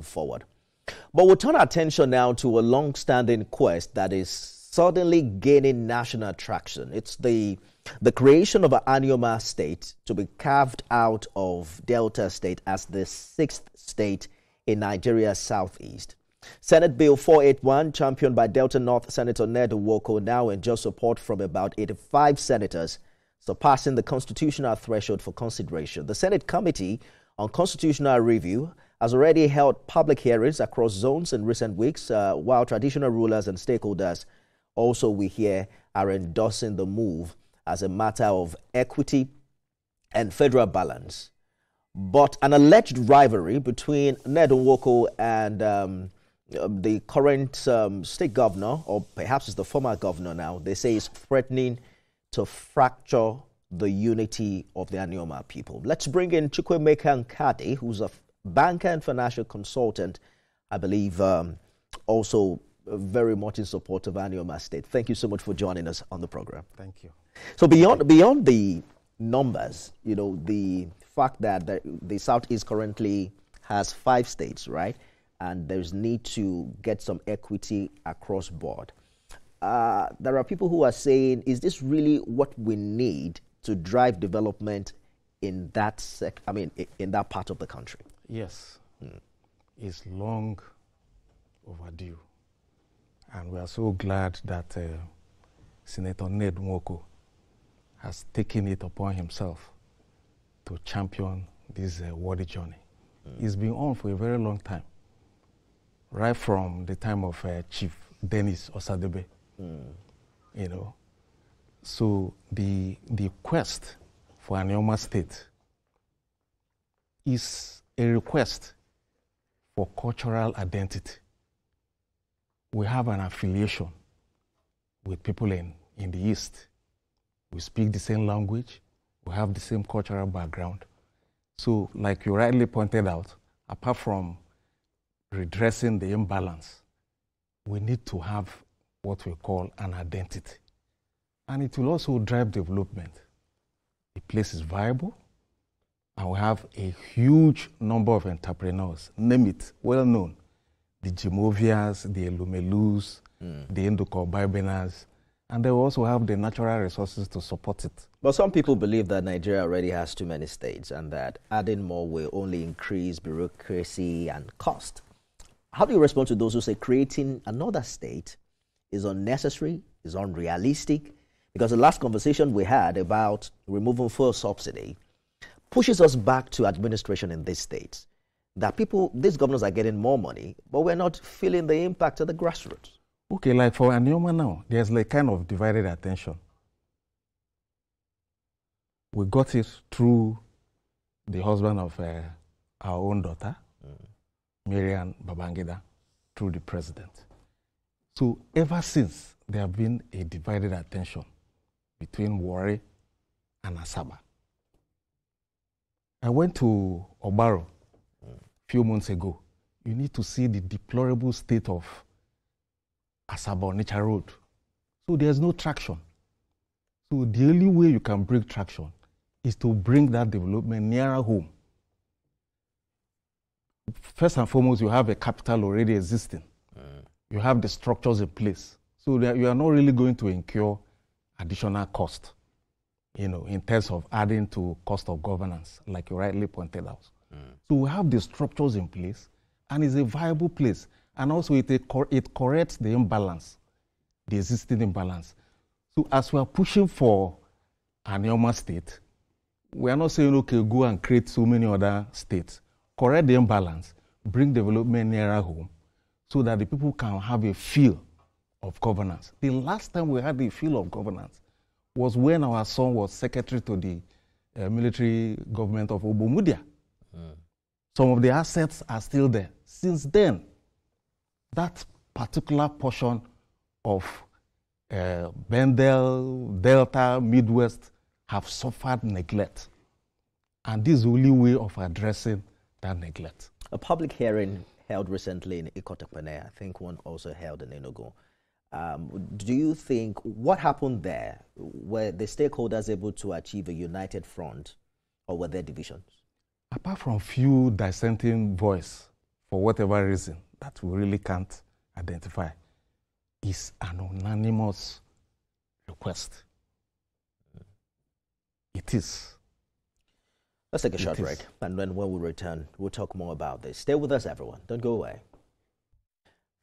forward. But we'll turn our attention now to a long-standing quest that is suddenly gaining national traction. It's the creation of an Anioma state to be carved out of Delta State as the 6th state in Nigeria's southeast. Senate Bill 481, championed by Delta North Senator Ned Nwoko, now enjoys support from about 85 senators, surpassing the constitutional threshold for consideration. The Senate Committee on Constitutional Review has already held public hearings across zones in recent weeks, while traditional rulers and stakeholders also, we hear, are endorsing the move as a matter of equity and federal balance. But an alleged rivalry between Ned Nwoko and the current state governor, or perhaps it's the former governor now, they say is threatening to fracture the unity of the Anioma people. Let's bring in Chukwemeka Nkadi, who's a banker and financial consultant, I believe also very much in support of Anioma State. Thank you so much for joining us on the program. Thank you. So beyond the numbers, you know, the fact that the Southeast currently has 5 states, right? And there's need to get some equity across board. There are people who are saying, is this really what we need to drive development in that in that part of the country? Yes. It's long overdue. And we are so glad that Senator Ned Nwoko has taken it upon himself to champion this worthy journey. It's been on for a very long time, right from the time of Chief Dennis Osadebe. You know, so the quest for Anioma State is a request for cultural identity. We have an affiliation with people in the East. We speak the same language. We have the same cultural background. So, like you rightly pointed out, apart from redressing the imbalance, we need to have what we call an identity. And it will also drive development. The place is viable, and we have a huge number of entrepreneurs, name it, well known. The Jimovians, the Elumelus, the Ndukọ-Bibenas, and they also have the natural resources to support it. But some people believe that Nigeria already has too many states and that adding more will only increase bureaucracy and cost. How do you respond to those who say creating another state is unnecessary, is unrealistic? Because the last conversation we had about removing fuel subsidy pushes us back to administration in these states. That these governors are getting more money, but we're not feeling the impact of the grassroots. Okay, like for Anioma now, there's like kind of divided attention. We got it through the husband of our own daughter, Mariam Babangida, through the president. So ever since, there have been a divided attention between Warri and Asaba. I went to Obaro a few months ago. You need to see the deplorable state of Asaba Onitsha Road. So there's no traction. So the only way you can bring traction is to bring that development nearer home. First and foremost, you have a capital already existing. You have the structures in place. So that you are not really going to incur additional cost, you know, in terms of adding to cost of governance, like you rightly pointed out. So we have the structures in place, and it's a viable place. And also it corrects the imbalance, the existing imbalance. So as we are pushing for Anioma State, we are not saying, okay, go and create so many other states. Correct the imbalance, bring development nearer home, so that the people can have a feel of governance. The last time we had the feel of governance was when our son was secretary to the military government of Obomudia. Some of the assets are still there. Since then, that particular portion of Bendel, Delta, Midwest have suffered neglect. And this is the only way of addressing that neglect. A public hearing held recently in Ikotepene, I think one also held in Enugu. Do you think, what happened there? Were the stakeholders able to achieve a united front, or were there divisions? Apart from few dissenting voices for whatever reason that we really can't identify, is an unanimous request. It is. Let's take a short break, and then when we return, we'll talk more about this. Stay with us, everyone. Don't go away.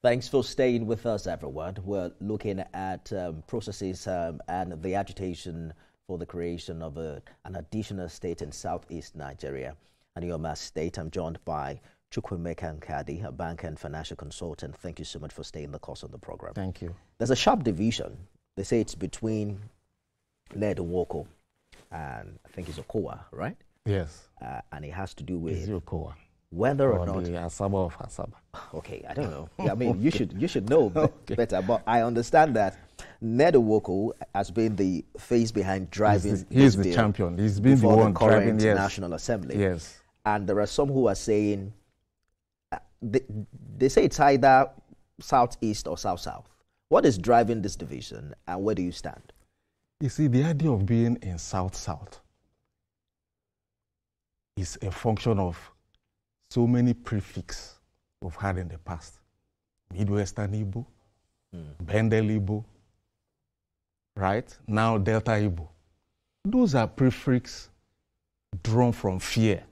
Thanks for staying with us, everyone. We're looking at processes and the agitation for the creation of an additional state in southeast Nigeria, Anioma State. I'm joined by Chukwemeka Nkadi, a bank and financial consultant. Thank you so much for staying the course of the program. Thank you. There's a sharp division. They say it's between Ned Nwoko and I think it's Okowa, right? Yes. And it has to do with Okowa. Whether or not the Asaba of Asaba. Okay, I don't know. Yeah, I mean, you should know better. But I understand that Ned Nwoko has been the face behind driving. He's the champion. He's been the one driving the National Assembly. Yes. And there are some who are saying they say it's either southeast or south-south. What is driving this division, and where do you stand? You see, the idea of being in south-south is a function of so many prefixes we've had in the past. Midwestern Igbo, Bendel Igbo, right? Now Delta Igbo. Those are prefixes drawn from fear.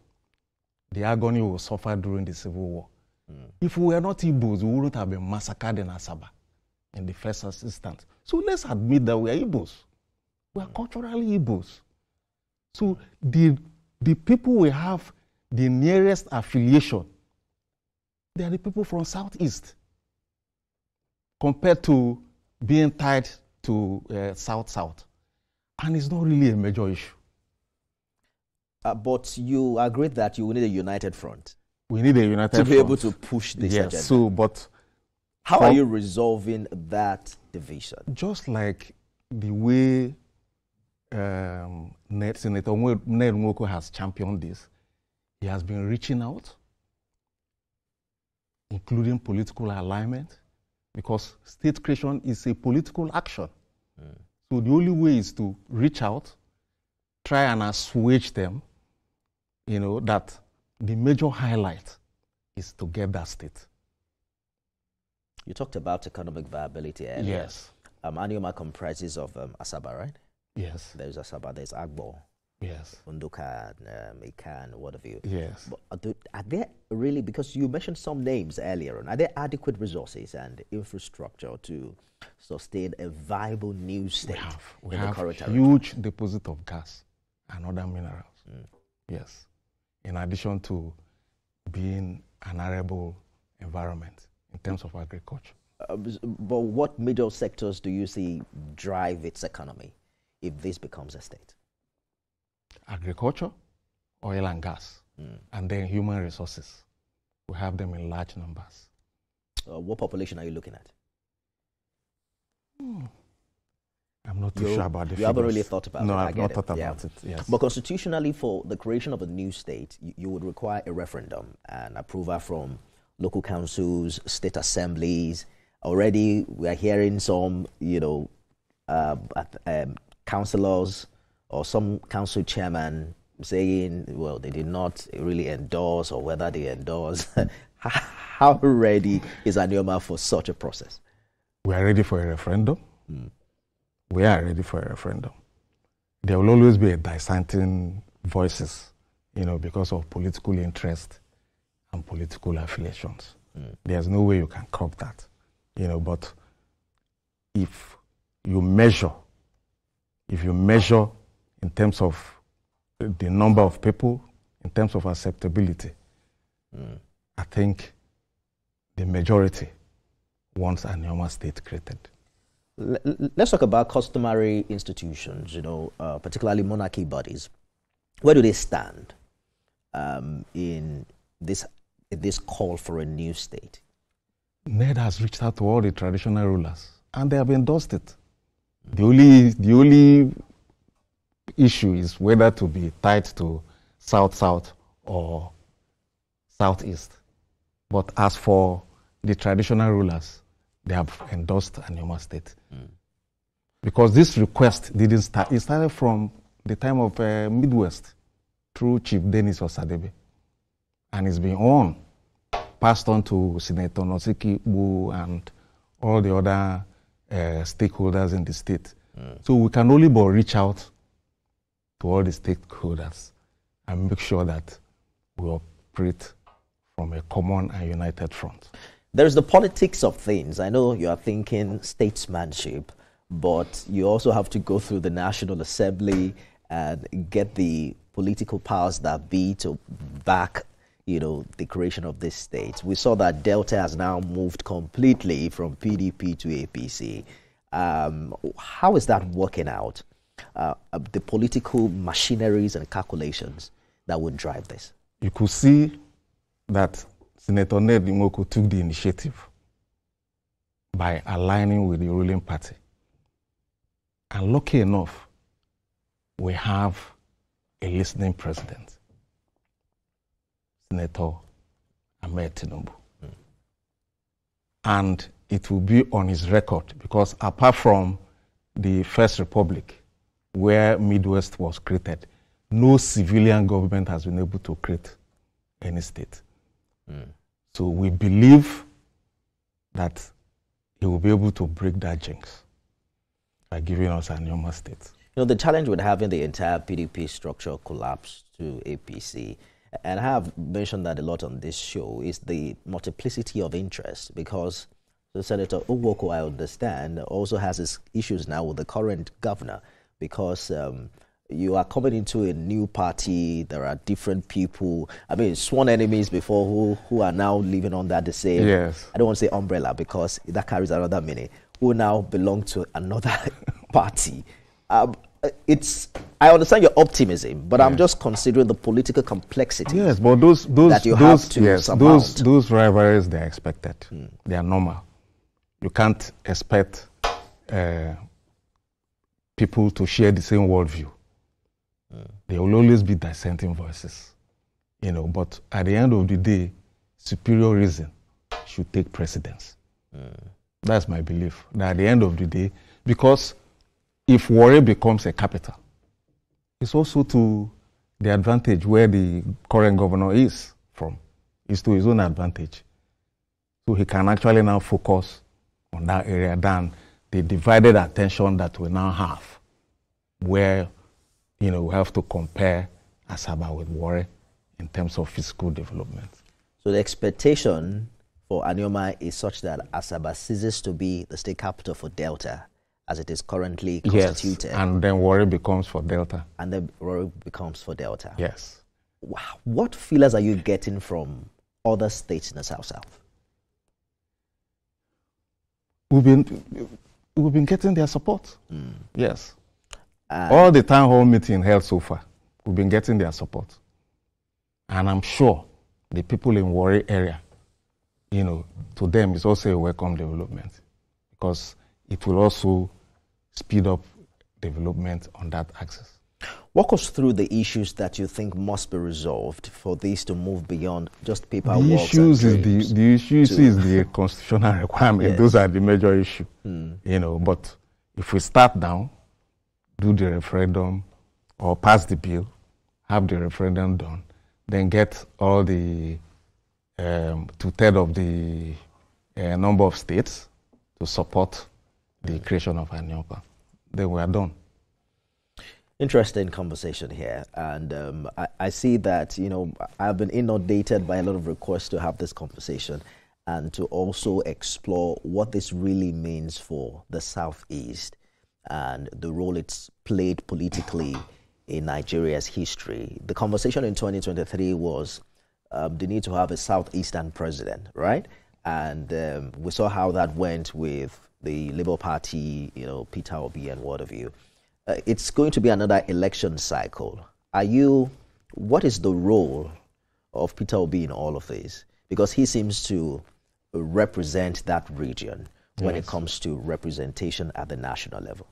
The agony we suffered during the Civil War. If we were not Igbos, we wouldn't have been massacred in Asaba in the first instance. So let's admit that we are Igbos. We are culturally Igbos. So the people we have the nearest affiliation, they are the people from Southeast, compared to being tied to South-South. And it's not really a major issue. But you agree that you need a united front. We need a united front. To be able to push this agenda. Yes, so, but... How are you resolving that division? Just like the way Senator Ned Nwoko has championed this, he has been reaching out, including political alignment, because state creation is a political action. So the only way is to reach out, try and assuage them, you know, that the major highlight is to get that state. You talked about economic viability earlier. Yes. Anioma comprises of Asaba, right? Yes. There's Asaba, there's Agbo. Yes. Unduka, Ikan, what have you. Yes. But are there really, because you mentioned some names earlier on, are there adequate resources and infrastructure to sustain a viable new state? We have a huge deposit of gas and other minerals. Yes. In addition to being an arable environment in terms of agriculture. But what major sectors do you see drive its economy if this becomes a state? Agriculture, oil and gas, and then human resources. We have them in large numbers. What population are you looking at? I'm not too sure about the figures. You haven't really thought about it. No, I've not thought about it, yes. But constitutionally, for the creation of a new state, you would require a referendum and approval from local councils, state assemblies. Already, we are hearing some, councillors or some council chairman saying, well, they did not really endorse, or whether they endorse. How ready is Anioma for such a process? We are ready for a referendum. We are ready for a referendum. There will always be a dissenting voices, because of political interest and political affiliations. There's no way you can curb that, but if you measure in terms of the number of people, in terms of acceptability, I think the majority wants Anioma state created. Let's talk about customary institutions, particularly monarchy bodies. Where do they stand in this call for a new state? NED has reached out to all the traditional rulers, and they have endorsed it. The only issue is whether to be tied to South-South or Southeast. But as for the traditional rulers, they have endorsed Anioma State. Because this request didn't start. It started from the time of Midwest through Chief Dennis Osadebe. And it's been on passed on to Senator Nosiki Igbo and all the other stakeholders in the state. So we can only but reach out to all the stakeholders and make sure that we operate from a common and united front. There's the politics of things. I know you are thinking statesmanship, but you also have to go through the National Assembly and get the political powers that be to back, the creation of this state. We saw that Delta has now moved completely from PDP to APC. How is that working out? The political machineries and calculations that would drive this. You could see that Senator Ned Nwoko took the initiative by aligning with the ruling party. And lucky enough, we have a listening president, Senator Ahmed Tinubu. And it will be on his record, because apart from the First Republic, where Midwest was created, no civilian government has been able to create any state. So we believe that he will be able to break that jinx by giving us Anioma state. The challenge with having the entire PDP structure collapse to APC, and I have mentioned that a lot on this show, is the multiplicity of interest, because Senator Nwoko, I understand, also has his issues now with the current governor, because you are coming into a new party. There are different people, sworn enemies before, who are now living under the same, yes, I don't want to say umbrella, because that carries another meaning, who now belong to another party. I understand your optimism, but I'm just considering the political complexity. Yes, but those rivalries, they're expected. They are normal. You can't expect people to share the same worldview. There will always be dissenting voices, but at the end of the day, superior reason should take precedence. That's my belief. That at the end of the day, because if Warri becomes a capital, it's also to the advantage where the current governor is from. It's to his own advantage. So he can actually now focus on that area than the divided attention that we now have, where we have to compare Asaba with Warri in terms of physical development. So the expectation for Anioma is such that Asaba ceases to be the state capital for Delta as it is currently constituted. Yes, and then Warri becomes for Delta. And then Warri becomes for Delta. Yes. Wow. What feelers are you getting from other states in the South-South? We've been getting their support. Yes. All the town hall meeting held so far, we've been getting their support. And I'm sure the people in Warri area, to them it's also a welcome development, because it will also speed up development on that axis. Walk us through the issues that you think must be resolved for this to move beyond just paperwork. The issues is the constitutional requirement. Yes. Those are the major issues. But if we start down, do the referendum or pass the bill, have the referendum done, then get all the 2/3 of the number of states to support the creation of Anioma, then we are done. Interesting conversation here, and I see that I've been inundated by a lot of requests to have this conversation and to also explore what this really means for the Southeast and the role it's played politically in Nigeria's history. The conversation in 2023 was the need to have a Southeastern president, right? And we saw how that went with the Labour Party, Peter Obi and what have you. It's going to be another election cycle. What is the role of Peter Obi in all of this? Because he seems to represent that region when it comes to representation at the national level.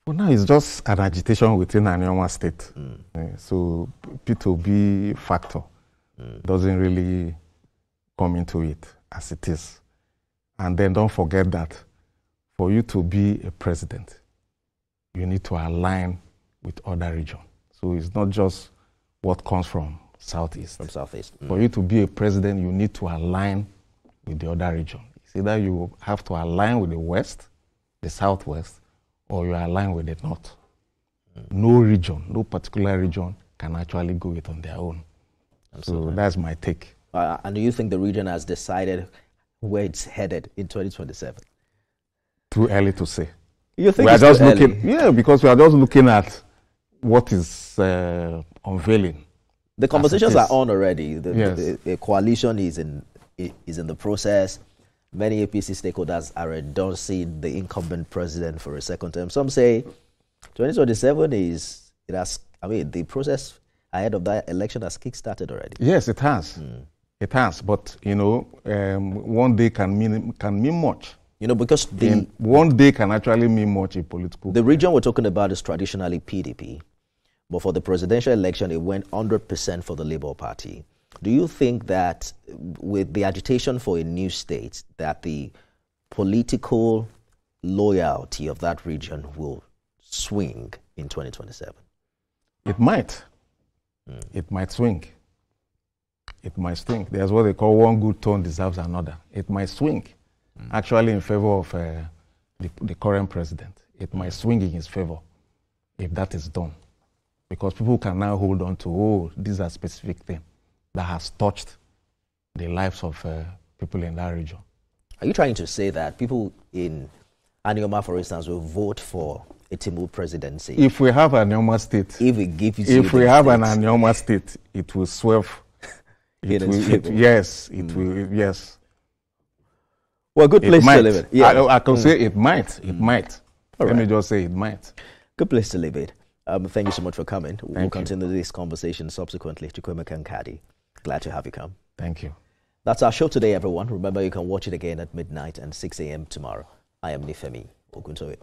For now, it's just an agitation within Anioma state. So Peter Obi factor doesn't really come into it as it is. And then don't forget that for you to be a president, you need to align with other regions. So it's not just what comes from Southeast. From Southeast. For you to be a president, you need to align with the other region. It's either you have to align with the West, the Southwest, or you align with the North. No region, no particular region can actually go it on their own. Absolutely. So that's my take. And do you think the region has decided where it's headed in 2027? Too early to say. You think we are just looking? Early? Yeah, because we are just looking at what is unveiling. The conversations are on already. Yes. The coalition is in the process. Many APC stakeholders are endorsing the incumbent president for a second term. Some say 2027 the process ahead of that election has kick-started already. Yes, it has. It has. But, one day can mean much. Because one day can actually mean much in political. The region we're talking about is traditionally PDP. But for the presidential election, it went 100% for the Labour Party. Do you think that with the agitation for a new state, that the political loyalty of that region will swing in 2027? It might. It might swing. It might swing. There's what they call one good turn deserves another. It might swing, actually in favor of the current president. It might swing in his favor if that is done. Because people can now hold on to, these are specific things that has touched the lives of people in that region. Are you trying to say that people in Anioma, for instance, will vote for a Tinubu presidency? If we have an Anioma state, if we have an Anioma state, it will swerve. Yes, it will. Yes. Well, good place to live it. Yeah. I can say it might. It might. Let me just say it might. Good place to live it. Thank you so much for coming. We'll continue this conversation subsequently. Chukwuma Kankadi, glad to have you come. Thank you. That's our show today, everyone. Remember, you can watch it again at midnight and 6 a.m. tomorrow. I am Nifemi Oguntoye.